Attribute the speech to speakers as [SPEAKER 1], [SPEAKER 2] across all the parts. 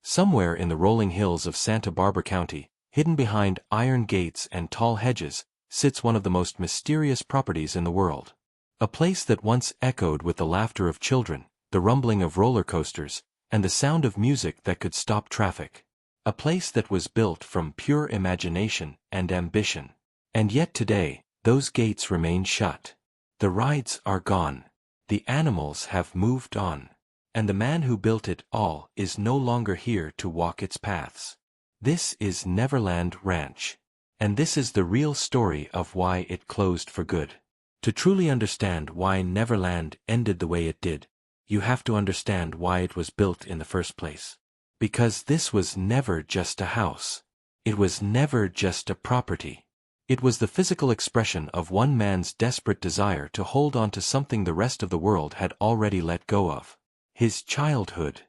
[SPEAKER 1] Somewhere in the rolling hills of Santa Barbara County, hidden behind iron gates and tall hedges, sits one of the most mysterious properties in the world. A place that once echoed with the laughter of children, the rumbling of roller coasters, and the sound of music that could stop traffic. A place that was built from pure imagination and ambition. And yet today, those gates remain shut. The rides are gone. The animals have moved on. And the man who built it all is no longer here to walk its paths. This is Neverland Ranch. And this is the real story of why it closed for good. To truly understand why Neverland ended the way it did, you have to understand why it was built in the first place. Because this was never just a house. It was never just a property. It was the physical expression of one man's desperate desire to hold on to something the rest of the world had already let go of. His childhood.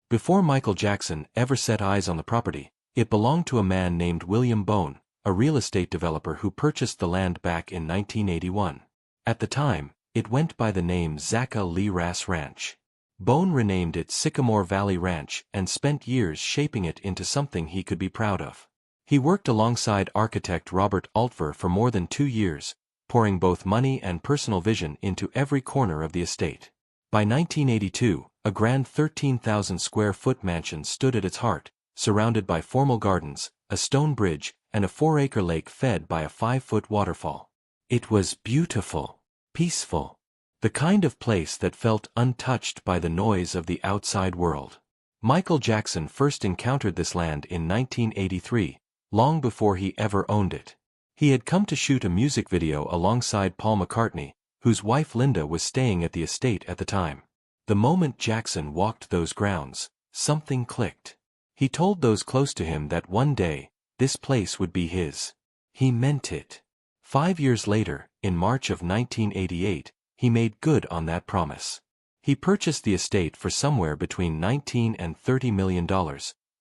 [SPEAKER 1] Before Michael Jackson ever set eyes on the property, it belonged to a man named William Bone, a real estate developer who purchased the land back in 1981. At the time, it went by the name Zaka Lee Rass Ranch. Bone renamed it Sycamore Valley Ranch and spent years shaping it into something he could be proud of. He worked alongside architect Robert Altver for more than 2 years, pouring both money and personal vision into every corner of the estate. By 1982, a grand 13,000-square-foot mansion stood at its heart, surrounded by formal gardens, a stone bridge, and a 4-acre lake fed by a 5-foot waterfall. It was beautiful, peaceful, the kind of place that felt untouched by the noise of the outside world. Michael Jackson first encountered this land in 1983, long before he ever owned it. He had come to shoot a music video alongside Paul McCartney, whose wife Linda was staying at the estate at the time. The moment Jackson walked those grounds, something clicked. He told those close to him that one day, this place would be his. He meant it. 5 years later, in March of 1988, he made good on that promise. He purchased the estate for somewhere between $19 and $30 million,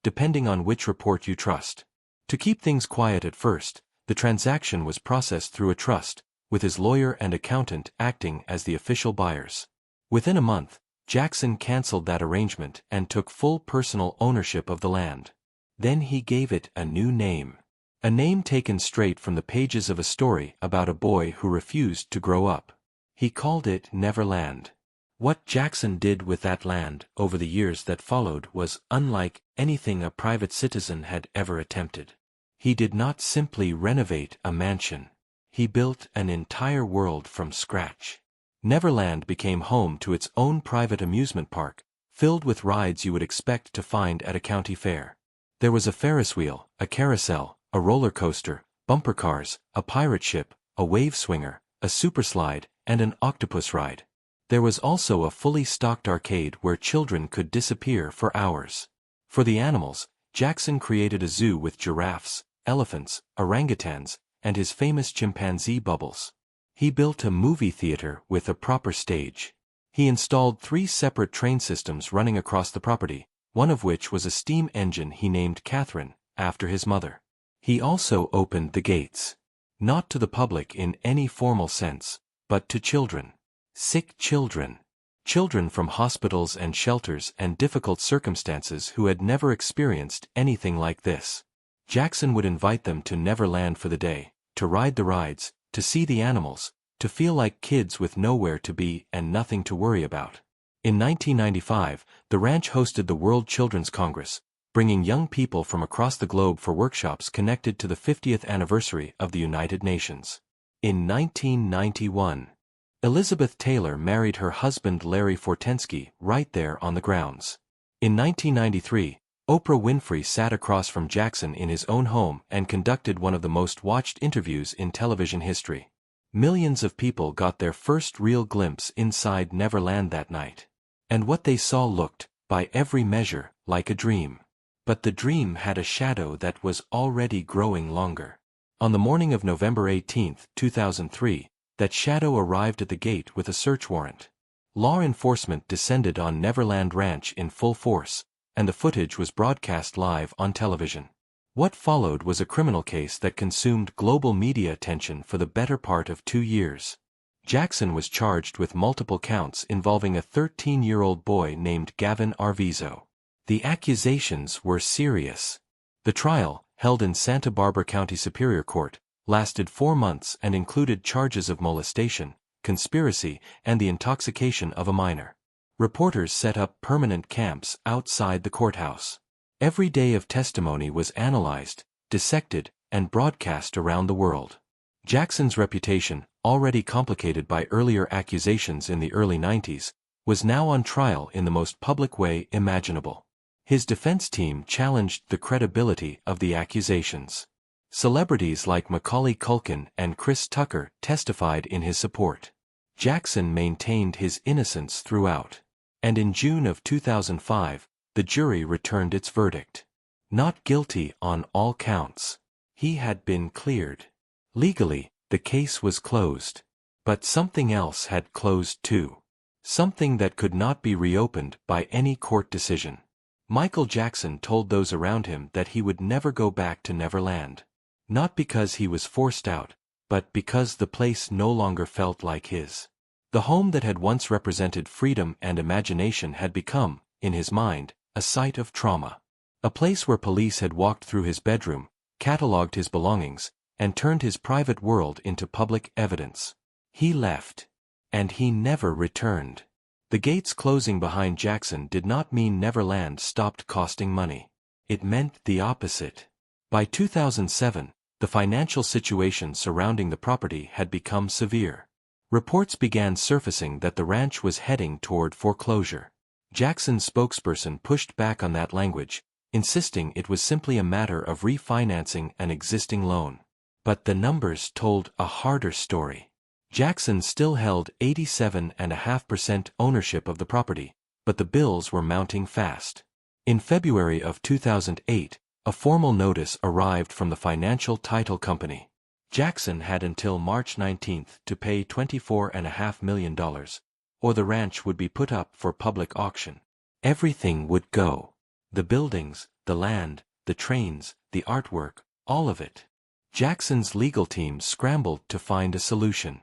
[SPEAKER 1] depending on which report you trust. To keep things quiet at first, the transaction was processed through a trust, with his lawyer and accountant acting as the official buyers. Within a month, Jackson canceled that arrangement and took full personal ownership of the land. Then he gave it a new name. A name taken straight from the pages of a story about a boy who refused to grow up. He called it Neverland. What Jackson did with that land over the years that followed was unlike anything a private citizen had ever attempted. He did not simply renovate a mansion. He built an entire world from scratch. Neverland became home to its own private amusement park, filled with rides you would expect to find at a county fair. There was a Ferris wheel, a carousel, a roller coaster, bumper cars, a pirate ship, a wave swinger, a superslide, and an octopus ride. There was also a fully stocked arcade where children could disappear for hours. For the animals, Jackson created a zoo with giraffes, elephants, orangutans, and his famous chimpanzee Bubbles. He built a movie theater with a proper stage. He installed 3 separate train systems running across the property, one of which was a steam engine he named Catherine, after his mother. He also opened the gates. Not to the public in any formal sense, but to children. Sick children. Children from hospitals and shelters and difficult circumstances who had never experienced anything like this. Jackson would invite them to Neverland for the day, to ride the rides, to see the animals, to feel like kids with nowhere to be and nothing to worry about. In 1995, the ranch hosted the World Children's Congress, bringing young people from across the globe for workshops connected to the 50th anniversary of the United Nations. In 1991, Elizabeth Taylor married her husband Larry Fortensky right there on the grounds. In 1993, Oprah Winfrey sat across from Jackson in his own home and conducted one of the most watched interviews in television history. Millions of people got their first real glimpse inside Neverland that night. And what they saw looked, by every measure, like a dream. But the dream had a shadow that was already growing longer. On the morning of November 18, 2003, that shadow arrived at the gate with a search warrant. Law enforcement descended on Neverland Ranch in full force, and the footage was broadcast live on television. What followed was a criminal case that consumed global media attention for the better part of 2 years. Jackson was charged with multiple counts involving a 13-year-old boy named Gavin Arvizo. The accusations were serious. The trial, held in Santa Barbara County Superior Court, lasted 4 months and included charges of molestation, conspiracy, and the intoxication of a minor. Reporters set up permanent camps outside the courthouse. Every day of testimony was analyzed, dissected, and broadcast around the world. Jackson's reputation, already complicated by earlier accusations in the early 90s, was now on trial in the most public way imaginable. His defense team challenged the credibility of the accusations. Celebrities like Macaulay Culkin and Chris Tucker testified in his support. Jackson maintained his innocence throughout. And in June of 2005, the jury returned its verdict. Not guilty on all counts. He had been cleared. Legally, the case was closed. But something else had closed too. Something that could not be reopened by any court decision. Michael Jackson told those around him that he would never go back to Neverland. Not because he was forced out, but because the place no longer felt like his. The home that had once represented freedom and imagination had become, in his mind, a site of trauma. A place where police had walked through his bedroom, catalogued his belongings, and turned his private world into public evidence. He left. And he never returned. The gates closing behind Jackson did not mean Neverland stopped costing money. It meant the opposite. By 2007, the financial situation surrounding the property had become severe. Reports began surfacing that the ranch was heading toward foreclosure. Jackson's spokesperson pushed back on that language, insisting it was simply a matter of refinancing an existing loan. But the numbers told a harder story. Jackson still held 87.5% ownership of the property, but the bills were mounting fast. In February of 2008, a formal notice arrived from the financial title company. Jackson had until March 19 to pay $24.5 million, or the ranch would be put up for public auction. Everything would go. The buildings, the land, the trains, the artwork, all of it. Jackson's legal team scrambled to find a solution.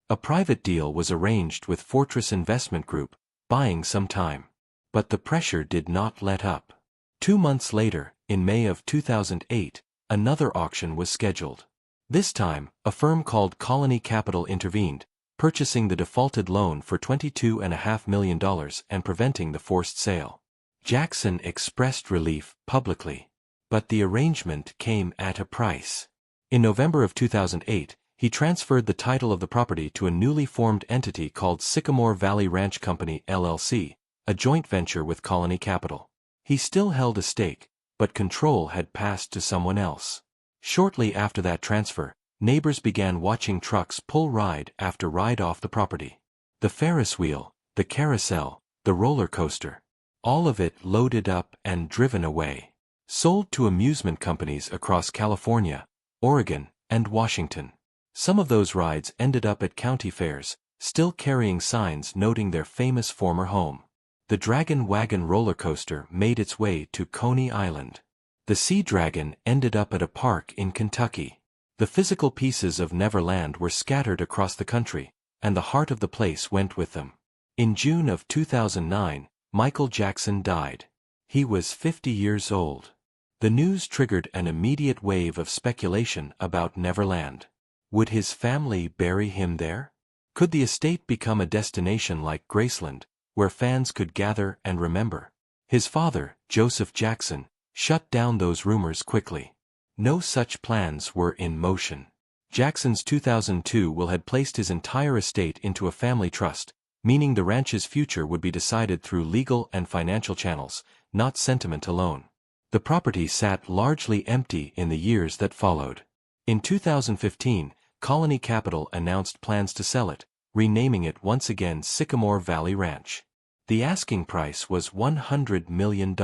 [SPEAKER 1] A private deal was arranged with Fortress Investment Group, buying some time. But the pressure did not let up. 2 months later, in May of 2008, another auction was scheduled. This time, a firm called Colony Capital intervened, purchasing the defaulted loan for $22.5 million and preventing the forced sale. Jackson expressed relief publicly. But the arrangement came at a price. In November of 2008, he transferred the title of the property to a newly formed entity called Sycamore Valley Ranch Company, LLC, a joint venture with Colony Capital. He still held a stake, but control had passed to someone else. Shortly after that transfer, neighbors began watching trucks pull ride after ride off the property. The Ferris wheel, the carousel, the roller coaster. All of it loaded up and driven away. Sold to amusement companies across California, Oregon, and Washington. Some of those rides ended up at county fairs, still carrying signs noting their famous former home. The Dragon Wagon roller coaster made its way to Coney Island. The Sea Dragon ended up at a park in Kentucky. The physical pieces of Neverland were scattered across the country, and the heart of the place went with them. In June of 2009, Michael Jackson died. He was 50 years old. The news triggered an immediate wave of speculation about Neverland. Would his family bury him there? Could the estate become a destination like Graceland, where fans could gather and remember? His father, Joseph Jackson, shut down those rumors quickly. No such plans were in motion. Jackson's 2002 will had placed his entire estate into a family trust, meaning the ranch's future would be decided through legal and financial channels, not sentiment alone. The property sat largely empty in the years that followed. In 2015, Colony Capital announced plans to sell it, renaming it once again Sycamore Valley Ranch. The asking price was $100 million.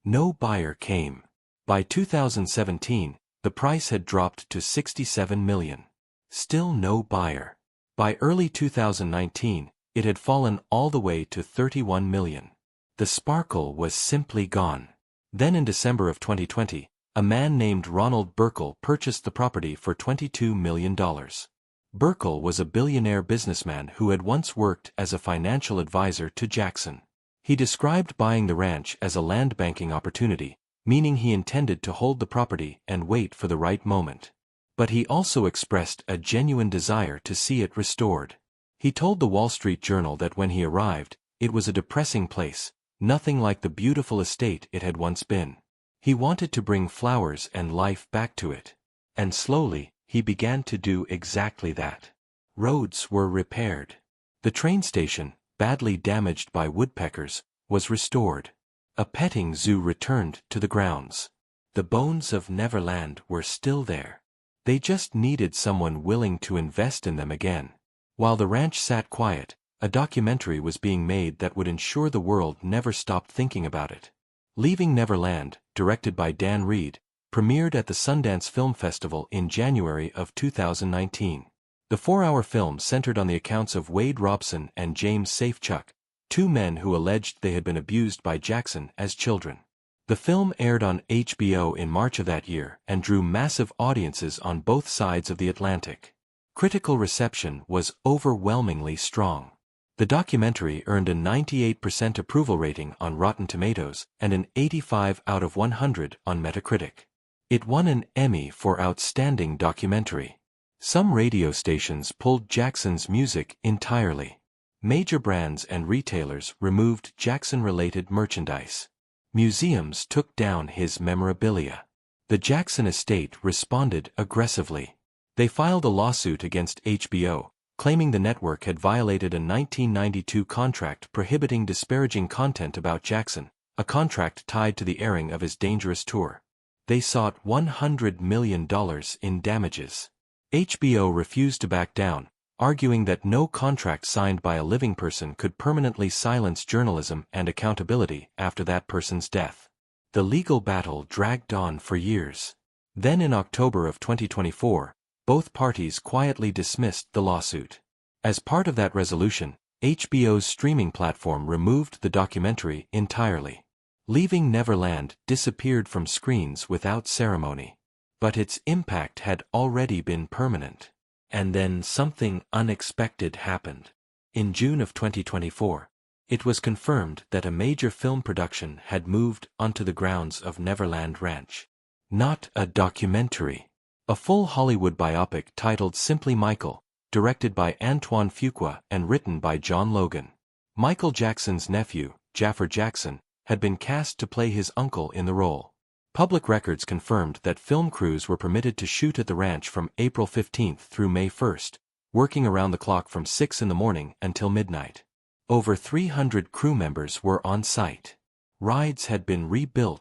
[SPEAKER 1] No buyer came. By 2017, the price had dropped to $67 million. Still no buyer. By early 2019, it had fallen all the way to $31 million. The sparkle was simply gone. Then in December of 2020, a man named Ronald Burkle purchased the property for $22 million. Burkle was a billionaire businessman who had once worked as a financial advisor to Jackson. He described buying the ranch as a land banking opportunity, meaning he intended to hold the property and wait for the right moment. But he also expressed a genuine desire to see it restored. He told the Wall Street Journal that when he arrived, it was a depressing place, nothing like the beautiful estate it had once been. He wanted to bring flowers and life back to it. And slowly, he began to do exactly that. Roads were repaired. The train station, badly damaged by woodpeckers, was restored. A petting zoo returned to the grounds. The bones of Neverland were still there. They just needed someone willing to invest in them again. While the ranch sat quiet, a documentary was being made that would ensure the world never stopped thinking about it. Leaving Neverland, directed by Dan Reed, premiered at the Sundance Film Festival in January of 2019. The 4-hour film centered on the accounts of Wade Robson and James Safechuck, two men who alleged they had been abused by Jackson as children. The film aired on HBO in March of that year and drew massive audiences on both sides of the Atlantic. Critical reception was overwhelmingly strong. The documentary earned a 98% approval rating on Rotten Tomatoes and an 85 out of 100 on Metacritic. It won an Emmy for Outstanding Documentary. Some radio stations pulled Jackson's music entirely. Major brands and retailers removed Jackson-related merchandise. Museums took down his memorabilia. The Jackson estate responded aggressively. They filed a lawsuit against HBO, claiming the network had violated a 1992 contract prohibiting disparaging content about Jackson, a contract tied to the airing of his Dangerous tour. They sought $100 million in damages. HBO refused to back down, arguing that no contract signed by a living person could permanently silence journalism and accountability after that person's death. The legal battle dragged on for years. Then in October of 2024, both parties quietly dismissed the lawsuit. As part of that resolution, HBO's streaming platform removed the documentary entirely. Leaving Neverland disappeared from screens without ceremony. But its impact had already been permanent. And then something unexpected happened. In June of 2024, it was confirmed that a major film production had moved onto the grounds of Neverland Ranch. Not a documentary. A full Hollywood biopic titled Simply Michael, directed by Antoine Fuqua and written by John Logan. Michael Jackson's nephew, Jaffer Jackson, had been cast to play his uncle in the role. Public records confirmed that film crews were permitted to shoot at the ranch from April 15 through May 1, working around the clock from 6 in the morning until midnight. Over 300 crew members were on site. Rides had been rebuilt